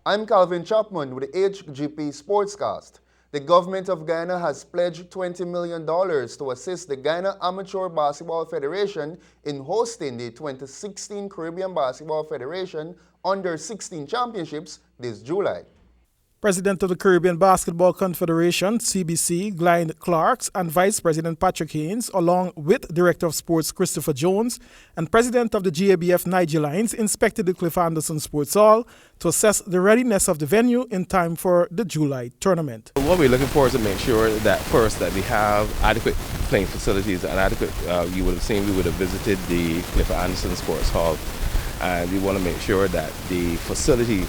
I'm Calvin Chapman with the HGP Sportscast. The government of Guyana has pledged $20 million to assist the Guyana Amateur Basketball Federation in hosting the 2016 Caribbean Basketball Federation Under-16 Championships this July. President of the Caribbean Basketball Confederation, CBC, Glenn Clarks, and Vice President Patrick Haynes, along with Director of Sports Christopher Jones, and President of the GABF Niger Lions, inspected the Cliff Anderson Sports Hall to assess the readiness of the venue in time for the July tournament. What we're looking for is to make sure that first that we have adequate playing facilities and adequate, you would have seen we would have visited the Cliff Anderson Sports Hall, and we want to make sure that the facility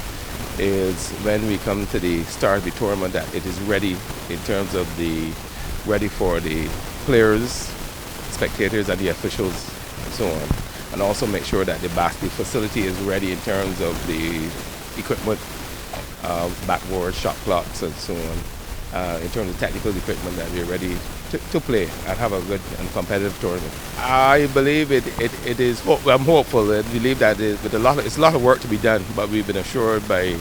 is, when we come to the start of the tournament, that it is ready in terms of ready for the players, spectators, and the officials, and so on. And also make sure that the facility is ready in terms of the equipment, backboards, shot clocks, and so on. In terms of technical equipment, that we're ready to play and have a good and competitive tournament. I believe it is. I'm hopeful. I believe that it's a lot of work to be done, but we've been assured by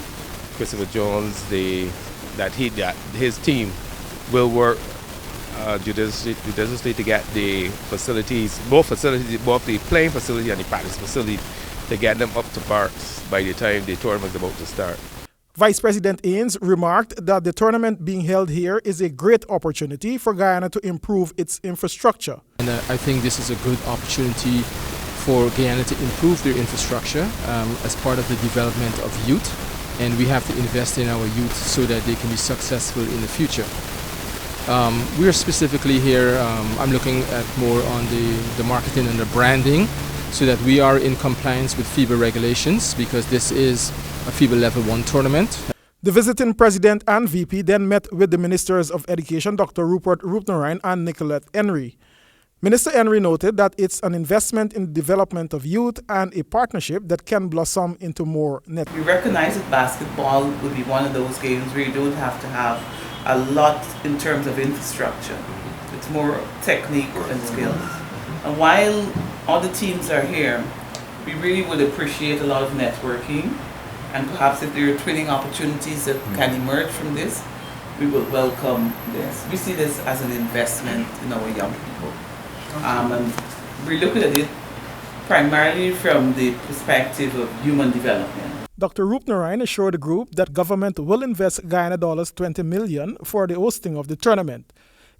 Christopher Jones that his team will work judiciously to get the facilities, both the playing facility and the practice facility, to get them up to par by the time the tournament is about to start. Vice President Haynes remarked that the tournament being held here is a great opportunity for Guyana to improve its infrastructure. And I think this is a good opportunity for Guyana to improve their infrastructure as part of the development of youth. And we have to invest in our youth so that they can be successful in the future. We are specifically here, I'm looking at more on the marketing and the branding, so that we are in compliance with FIBA regulations, because this is a FIBA Level 1 tournament. The visiting president and VP then met with the Ministers of Education, Dr. Rupert Roopnarine and Nicolette Henry. Minister Henry noted that it's an investment in the development of youth and a partnership that can blossom into more net. We recognize that basketball would be one of those games where you don't have to have a lot in terms of infrastructure. It's more technique and skills. And while all the teams are here, we really would appreciate a lot of networking, and perhaps if there are twinning opportunities that can emerge from this, we will welcome this. We see this as an investment in our young people. And we're looking at it primarily from the perspective of human development. Dr. Roopnarine assured the group that government will invest Guyana dollars $20 million for the hosting of the tournament.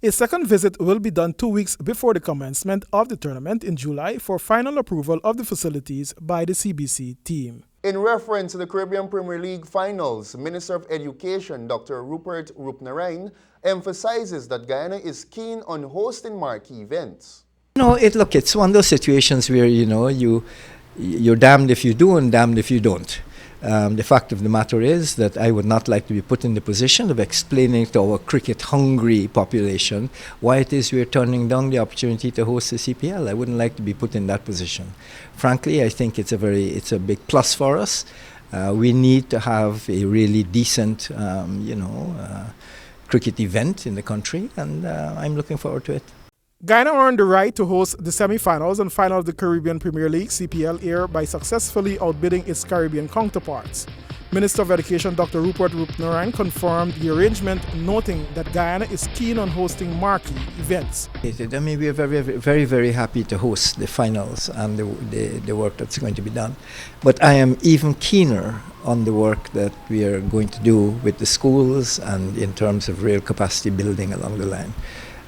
A second visit will be done 2 weeks before the commencement of the tournament in July for final approval of the facilities by the CBC team. In reference to the Caribbean Premier League finals, Minister of Education Dr. Rupert Roopnarine emphasizes that Guyana is keen on hosting marquee events. It's one of those situations where, you're damned if you do and damned if you don't. The fact of the matter is that I would not like to be put in the position of explaining to our cricket-hungry population why it is we're turning down the opportunity to host the CPL. I wouldn't like to be put in that position. Frankly, I think it's a big plus for us. We need to have a really decent, cricket event in the country, and I'm looking forward to it. Guyana earned the right to host the semi-finals and final of the Caribbean Premier League CPL here by successfully outbidding its Caribbean counterparts. Minister of Education Dr. Rupert Roopnarine confirmed the arrangement, noting that Guyana is keen on hosting marquee events. I mean, we are very, very, very happy to host the finals and the work that's going to be done. But I am even keener on the work that we are going to do with the schools and in terms of real capacity building along the line.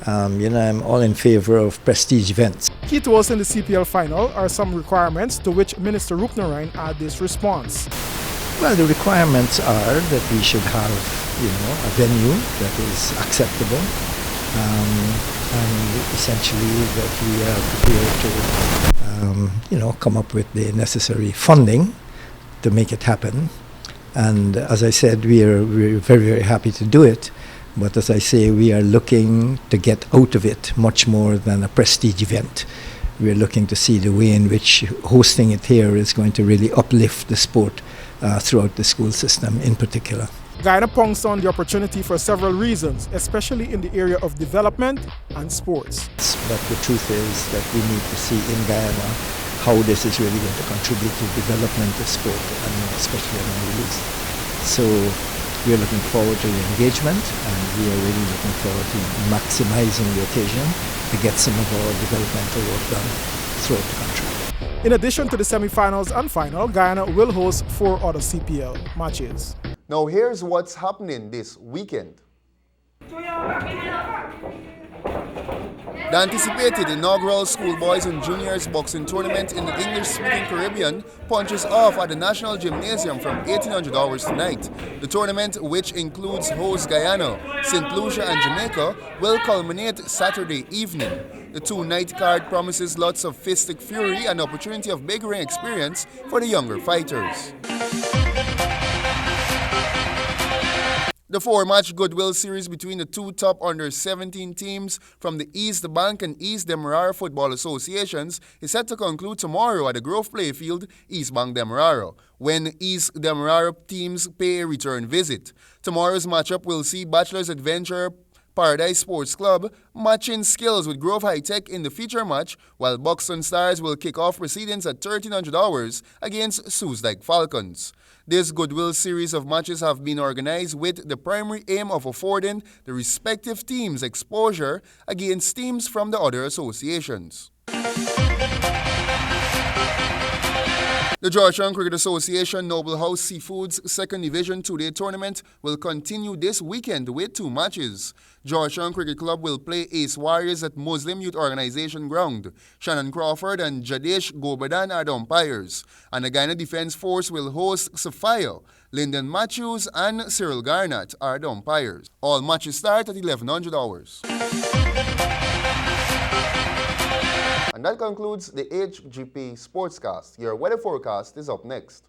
I'm all in favor of prestige events. Key to us in the CPL final are some requirements, to which Minister Roopnarine had this response. Well, the requirements are that we should have, a venue that is acceptable, and essentially that we are prepared to, come up with the necessary funding to make it happen. And as I said, we're very, very happy to do it. But as I say, we are looking to get out of it much more than a prestige event. We're looking to see the way in which hosting it here is going to really uplift the sport throughout the school system in particular. Guyana pounced on the opportunity for several reasons, especially in the area of development and sports. But the truth is that we need to see in Guyana how this is really going to contribute to the development of sport, and especially among the youth. So we are looking forward to the engagement, and we are really looking forward to maximizing the occasion to get some of our developmental work done throughout the country. In addition to the semi-finals and final, Guyana will host 4 other CPL matches. Now here's what's happening this weekend. The anticipated inaugural schoolboys and juniors boxing tournament in the English-speaking Caribbean punches off at the National Gymnasium from 1800 hours tonight. The tournament, which includes host Guyana, St. Lucia and Jamaica, will culminate Saturday evening. The two-night card promises lots of fistic fury and opportunity of big ring experience for the younger fighters. The 4-match Goodwill Series between the two top under-17 teams from the East Bank and East Demerara Football Associations is set to conclude tomorrow at the Grove Playfield, East Bank Demerara, when East Demerara teams pay a return visit. Tomorrow's matchup will see Bachelor's Adventure Paradise Sports Club matching skills with Grove High Tech in the feature match, while Buxton Stars will kick off proceedings at 1300 hours against Soosdyke Falcons. This Goodwill series of matches have been organized with the primary aim of affording the respective teams exposure against teams from the other associations. The Georgetown Cricket Association Noble House Seafoods 2nd Division 2-day tournament will continue this weekend with 2 matches. Georgetown Cricket Club will play Ace Warriors at Muslim Youth Organization Ground. Shannon Crawford and Jadesh Gobadan are the umpires. And the Guyana Defence Force will host Sophia. Lyndon Matthews and Cyril Garnett are the umpires. All matches start at 1100 hours. And that concludes the HGP Sportscast. Your weather forecast is up next.